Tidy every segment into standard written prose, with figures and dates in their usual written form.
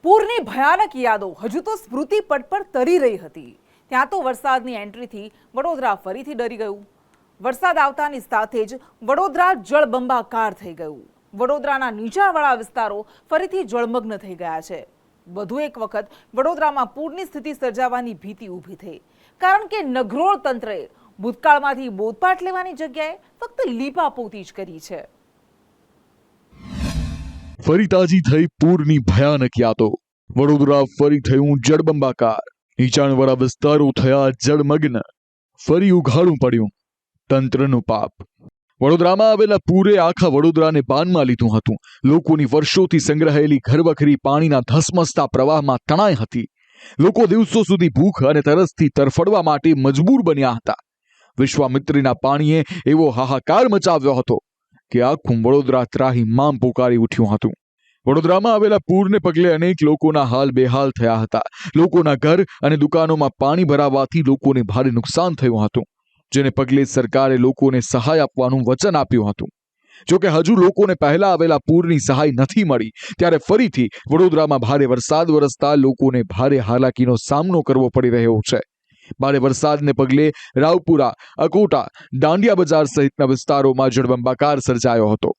પૂરની ભયાનક યાદો હજુ તો સ્મૃતિ પટ પર તરી રહી હતી ત્યાં તો વરસાદની એન્ટ્રીથી વડોદરા ફરીથી ડરી ગયું। વરસાદ આવતાની સાથે જ વડોદરા જળબંબાકાર થઈ ગયું। વડોદરાના નીચાણવાળા વિસ્તારો ફરીથી જળમગ્ન થઈ ગયા છે। વધુ એક વખત વડોદરામાં પૂરની સ્થિતિ સર્જાવાની ભીતિ ઊભી થઈ, કારણ કે નગરોળ તંત્રએ ભૂતકાળમાંથી બોધપાઠ લેવાની જગ્યાએ ફક્ત લીપાપોતી જ કરી છે। ફરી તાજી થઈ પૂરની ભયાનક યાદો। વડોદરા ફરી થયું જળબંબાકાર। નીચાણવાળા વિસ્તારો થયા જળમગ્ન। ફરી ઉઘાડું પડ્યું તંત્રનું પાપ। વડોદરામાં આવેલા પૂરે આખા વડોદરાને બાનમાં લીધું હતું। લોકોની વર્ષોથી સંગ્રહાયેલી ઘરવખરી પાણીના ધસમસતા પ્રવાહમાં તણાઈ હતી। લોકો દિવસો સુધી ભૂખ અને તરસથી તરફડવા માટે મજબૂર બન્યા હતા। વિશ્વામિત્રીના પાણીએ એવો હાહાકાર મચાવ્યો હતો કે આખું વડોદરા ત્રાહિમામ પોકારી ઉઠ્યું હતું। વડોદરામાં આવેલા પૂરને પગલે અનેક લોકોના હાલ બેહાલ થયા હતા। લોકોના ઘર અને દુકાનોમાં પાણી ભરાવાથી લોકોને ભારે નુકસાન થયું હતું, જેને પગલે સરકારે લોકોને સહાય આપવાનું વચન આપ્યું હતું। જોકે હજુ લોકોને પહેલા આવેલા પૂરની સહાય નથી મળી, ત્યારે ફરીથી વડોદરામાં ભારે વરસાદ વરસતા લોકોને ભારે હાલાકીનો સામનો કરવો પડી રહ્યો છે। ભારે વરસાદને પગલે રાવપુરા, અકોટા, દાંડિયા બજાર સહિતના વિસ્તારોમાં જળબંબાકાર સર્જાયો હતો।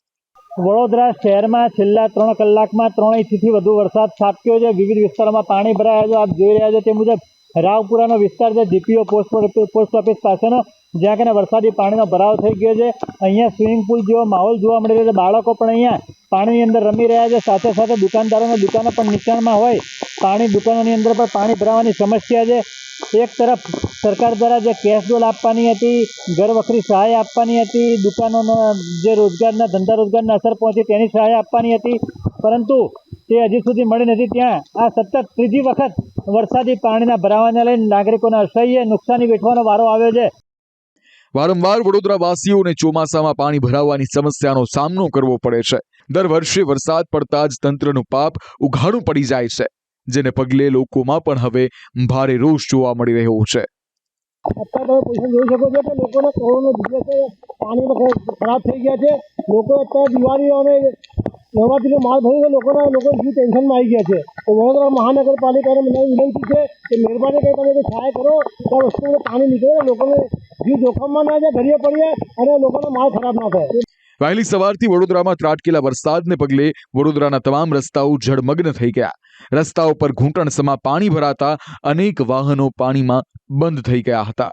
વડોદરા શહેરમાં છેલ્લા 3 કલાકમાં 3 ઇંચથી વધુ વરસાદ ખાબક્યો છે। વિવિધ વિસ્તારોમાં પાણી ભરાયા છે। આપ જોઈ રહ્યા છો તે મુજબ રાવપુરાનો વિસ્તાર છે, જીપીઓ પોસ્ટ ઓફિસ પાસેનો, જ્યાં કને વરસાદી પાણીનો ભરાવ થઈ ગયો છે। અહીંયા સ્વિમિંગ પુલ જેવો માહોલ જોવા મળી રહ્યો છે। બાળકો પણ અહીંયા પાણીની અંદર રમી રહ્યા છે। સાથે સાથે દુકાનદારોની દુકાનો પણ નીચાણમાં હોય પાણી, દુકાનોની અંદર પણ પાણી ભરાવાની સમસ્યા છે। એક તરફ સરકાર દ્વારા જે કેશ ડોલ આપવાની હતી, ઘર વખરી સહાય આપવાની હતી, દુકાનોના જે રોજગારના ધંધા રોજગારને અસર પહોંચી તેની સહાય આપવાની હતી, પરંતુ તે હજી સુધી મળી નથી। ત્યાં આ સતત ત્રીજી વખત વરસાદી પાણીના ભરાવાને લઈને નાગરિકોને અસહ્ય નુકસાની વેઠવાનો વારો આવ્યો છે। વારંવાર વડોદરાવાસીઓને ચોમાસામાં પાણી ભરાવાની સમસ્યાનો સામનો કરવો પડે છે। દર વર્ષે વરસાદ પડતા જ તંત્રનું પાપ ઉઘાડું પડી જાય છે, જેને પગલે લોકોમાં પણ હવે ભારે રોષ જોવા મળી રહ્યો છે। અત્યારે તમે પોઝિશન જોઈ શકો છો કે લોકોને કરોડનો બિઝનેસ પાણીમાં ખરાબ થઈ ગયા છે। લોકો અત્યારે દિવાળી અને નવરાત્રીનો માલ ભરીને લોકો જીવ ટેન્શનમાં આવી ગયા છે। તો વડોદરા મહાનગરપાલિકાને મને વિનંતી છે કે મહેરબાની કરી તમે સહાય કરો, તો આ વસ્તુને પાણી નીકળે, લોકોને જીવ જોખમમાં ના જાય, ઘડીએ પડીએ અને લોકોનો માલ ખરાબ ના થાય। વહેલી સવારથી વડોદરામાં ત્રાટકેલા વરસાદને પગલે વડોદરાના તમામ રસ્તાઓ જળમગ્ન થઈ ગયા। રસ્તાઓ પર ઘૂંટણસમા પાણી ભરાતા અનેક વાહનો પાણીમાં બંધ થઈ ગયા હતા।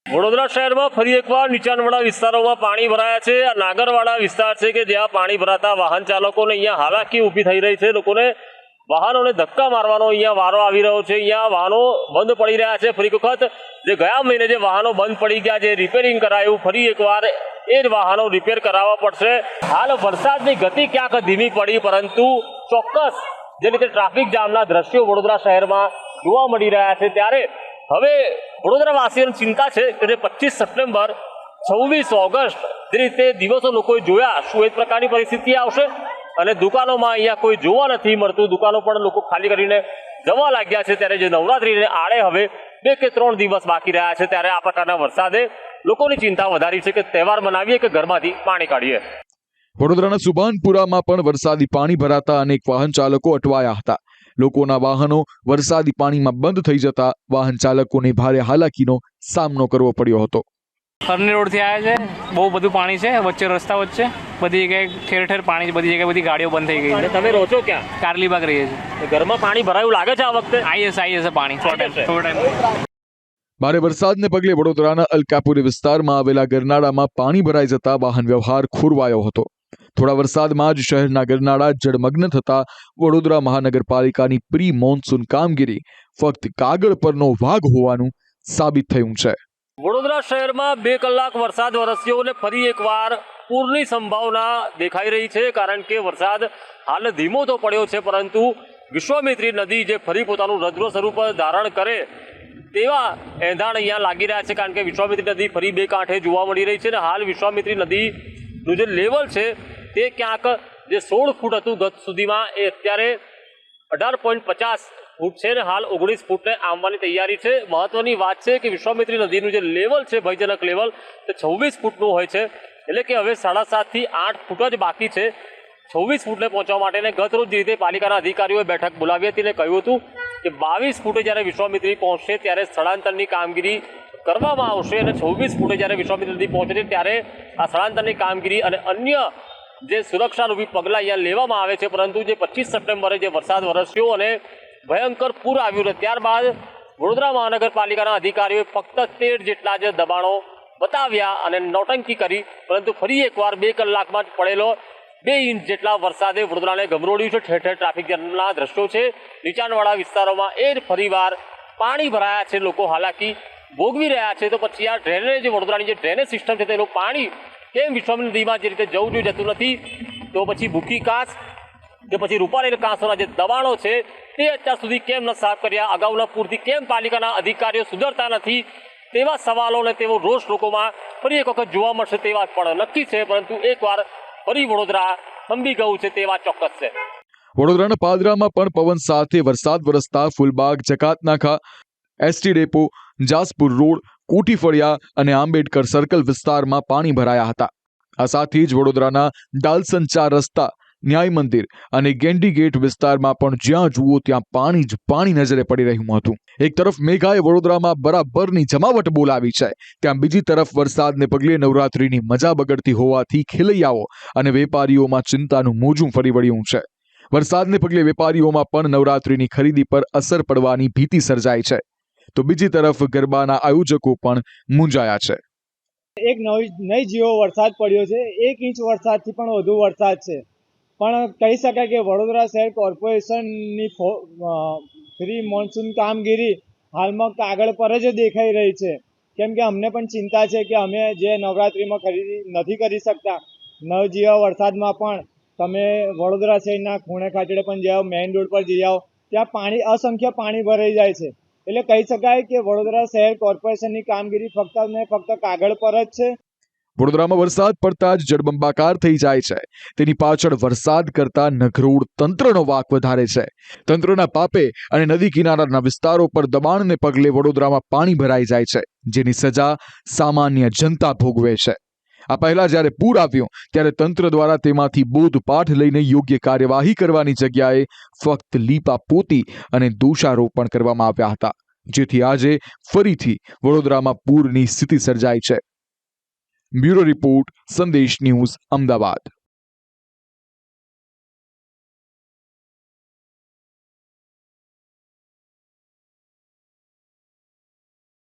વડોદરા શહેરમાં ફરી એકવાર નીચાણવાળા વિસ્તારોમાં પાણી ભરાયા છે। આ નાગરવાડા વિસ્તાર છે કે જ્યાં પાણી ભરાતા વાહન ચાલકોને અહીંયા હાલાકી ઊભી થઈ રહી છે। લોકોને વાહનોને ધક્કા મારવાનો અહીંયા વારો આવી રહ્યો છે। અહીંયા વાહનો બંધ પડી રહ્યા છે। ફરી વખત જે ગયા મહિને જે વાહનો બંધ પડી ગયા, જે રિપેરિંગ કરાયું, ફરી એકવાર એ જ વાહનો રિપેર કરાવવા પડશે। હાલ વરસાદની ગતિ ક્યાંક ધીમી પડી, પરંતુ ચોક્કસ જે રીતે ટ્રાફિક જામના દ્રશ્યો વડોદરા શહેરમાં જોવા મળી રહ્યા છે, ત્યારે હવે વડોદરાવાસીઓની ચિંતા છે કે 25 સપ્ટેમ્બર, 26 ઓગસ્ટ જે રીતે દિવસો લોકોએ જોયા, શું એ પ્રકારની પરિસ્થિતિ આવશે? અને દુકાનોમાં અહીંયા કોઈ જોવા નથી મળતું, દુકાનો પણ લોકો ખાલી કરીને જવા લાગ્યા છે। ત્યારે જે નવરાત્રીને આડે હવે 2 કે 3 દિવસ બાકી રહ્યા છે, ત્યારે આ પ્રકારના વરસાદે લોકોની ચિંતા વધારી છે કે તહેવાર મનાવીએ કે ઘરમાંથી પાણી કાઢીએ। વડોદરાના સુભાનપુરામાં પણ વરસાદી પાણી ભરાતા અનેક વાહન ચાલકો અટવાયા હતા। લોકોના વાહનો વરસાદી પાણીમાં બંધ થઈ જતા વાહન ચાલકોને ભારે હાલાકીનો સામનો કરવો પડ્યો હતો। હરની રોડથી આવ્યા છે, બહુ બધું પાણી છે વચ્ચે, રસ્તા વચ્ચે બધી જગ્યાએ ઠેર ઠેર પાણી છે, બધી જગ્યાએ બધી ગાડીઓ બંધ થઈ ગઈ છે। તમે રહો છો ક્યાં? કારલીબાગ રહીએ છીએ। ઘરમાં પાણી ભરાયું લાગે છે આ વખતે? આવી જશે પાણી થોડો ટાઈમ। ભારે વરસાદને પગલે વડોદરાના અલકાપુરી વિસ્તારમાં આવેલા ગરનાળામાં પાણી ભરાઈ જતા વાહન વ્યવહાર ખોરવાયો હતો। થોડા વરસાદમાં જ શહેરના ગરનાળા જળમગ્ન થતા વડોદરા મહાનગરપાલિકાની પ્રી મોન્સૂન કામગીરી ફક્ત કાગળ પરનો વાઘ હોવાનું સાબિત થયું છે। વડોદરા શહેરમાં 2 કલાક વરસાદ વરસ્યો અને ફરી એકવાર પૂરની સંભાવના દેખાઈ રહી છે, કારણ કે વરસાદ હાલ ધીમો તો પડ્યો છે, પરંતુ વિશ્વામિત્રી નદી જે ફરી પોતાનું રૌદ્ર સ્વરૂપ ધારણ કરે તેવા એંધાણ અહીંયા લાગી રહ્યા છે, કારણ કે વિશ્વામિત્રી નદી ફરી 2 કાંઠે જોવા મળી રહી છે। અને હાલ વિશ્વામિત્રી નદીનું જે લેવલ છે તે ક્યાંક જે 16 ફૂટ હતું ગત સુધીમાં, એ અત્યારે 18.50 ફૂટ છે અને હાલ 19 ફૂટને આવવાની તૈયારી છે। મહત્વની વાત છે કે વિશ્વામિત્રી નદીનું જે લેવલ છે, ભયજનક લેવલ, તે 26 ફૂટનું હોય છે, એટલે કે હવે 7.5 થી 8 ફૂટ જ બાકી છે। 26 ફૂટને પહોંચવા માટે અને ગત રોજ જે રીતે પાલિકાના અધિકારીઓએ બેઠક બોલાવી હતી અને કહ્યું હતું કે 22 ફૂટે જ્યારે વિશ્વામિત્રી પહોંચશે ત્યારે સ્થળાંતરની કામગીરી કરવામાં આવશે અને 26 ફૂટે જ્યારે વિશ્વામિત્રી નદી પહોંચે છે ત્યારે આ સ્થળાંતરની કામગીરી અને અન્ય જે સુરક્ષારૂપી પગલાં અહીંયા લેવામાં આવે છે. પરંતુ જે 25 સપ્ટેમ્બરે જે વરસાદ વરસ્યો અને ભયંકર પૂર આવ્યું ને ત્યારબાદ વડોદરા મહાનગરપાલિકાના અધિકારીઓએ ફક્ત 13 જેટલા જ દબાણો બતાવ્યા અને નૌટંકી કરી. પરંતુ ફરી એકવાર 2 કલાકમાં જ પડેલો 2 ઇંચ જેટલા વરસાદે વડોદરાને ગમરોડ્યું છે. ઠેર ઠેર ટ્રાફિક જામના દ્રશ્યો છે. નીચાણવાળા વિસ્તારોમાં ફરીવાર પાણી ભરાયા છે. લોકો હાલાકી ભોગવી રહ્યા છે. તો પછી આ ડ્રેનેજ વડોદરાની જે ડ્રેનેજ સિસ્ટમ છે તેનું પાણી કેમ વિશ્વામિત્રી નદીમાં જે રીતે જવું જોઈએ જતું નથી, તો પછી ભૂકી કાંસ કે પછી રૂપારેલ કાંસોના જે દબાણો છે તે અત્યાર સુધી કેમ ન સાફ કર્યા, અગાઉના પૂરથી કેમ પાલિકાના અધિકારીઓ સુધરતા નથી, તેવા સવાલો અને તેવો રોષ લોકોમાં ફરી એક વખત જોવા મળશે તેવા પણ નક્કી છે. પરંતુ એકવાર ફરી વડોદરા થંભી ગયું છે તેવા ચોક્કસ છે. વડોદરાના પાદરામાં પણ પવન સાથે વરસાદ વરસતા ફૂલબાગ, જકાતનાકા, એસટી ડેપો, જાસપુર રોડ, કોઠી ફળિયા અને આંબેડકર સર્કલ વિસ્તારમાં પાણી ભરાયા હતા. આ સાથે જ વડોદરાના ડાલસન 4 રસ્તા, ન્યાય મંદિર અને ગેન્ડી ગેટ વિસ્તારમાં પણ જ્યાં જુઓ ત્યાં પાણી જ પાણી નજરે પડી રહ્યું હતું. એક તરફ મેઘાએ વડોદરામાં બરાબરની જમાવટ બોલાવી છે, ત્યાં બીજી તરફ વરસાદને પગલે નવરાત્રીની મજા બગડતી હોવાથી ખેલૈયાઓ અને વેપારીઓમાં ચિંતાનું મોજું ફરી વળ્યું છે. વરસાદને પગલે વેપારીઓમાં પણ નવરાત્રીની ખરીદી પર અસર પડવાની ભીતિ સર્જાઈ છે. તો બીજી તરફ ગરબાના આયોજકો પણ મૂંઝાયા છે. એક નહીં જેવો વરસાદ પડ્યો છે. 1 ઇંચ વરસાદથી પણ વધુ વરસાદ છે. પણ કહી શકાય કે વડોદરા શહેર કોર્પોરેશનની પ્રી મોન્સૂન કામગીરી હાલમાં કાગળ પર જ દેખાઈ રહી છે. કેમ કે અમને પણ ચિંતા છે કે અમે જે નવરાત્રિમાં ખરીદી નથી કરી શકતા, જેવા વરસાદમાં પણ તમે વડોદરા શહેરના ખૂણે ખાચડે પણ જાઓ, મેઇન રોડ પર જઈ આવો, ત્યાં અસંખ્ય પાણી ભરાઈ જાય છે. એટલે કહી શકાય કે વડોદરા શહેર કોર્પોરેશનની કામગીરી ફક્ત ને ફક્ત કાગળ પર જ છે. વડોદરામાં વરસાદ પડતા જ જળબંબાકાર થઈ જાય છે. તેની પાછળ વરસાદ કરતા નઘરોડ તંત્રનો વાંક વધારે છે. તંત્રના પાપે અને નદી કિનારાના વિસ્તારો પર દબાણને પગલે વડોદરામાં પાણી ભરાઈ જાય છે, જેની સજા સામાન્ય જનતા ભોગવે છે. આ પહેલા જ્યારે પૂર આવ્યું ત્યારે તંત્ર દ્વારા તેમાંથી બોધપાઠ લઈને યોગ્ય કાર્યવાહી કરવાની જગ્યાએ ફક્ત લીપાપોતી અને દોષારોપણ કરવામાં આવ્યા હતા, જેથી આજે ફરીથી વડોદરામાં પૂરની સ્થિતિ સર્જાઈ છે. બ્યુરો રિપોર્ટ, સંદેશ ન્યૂઝ, અમદાવાદ.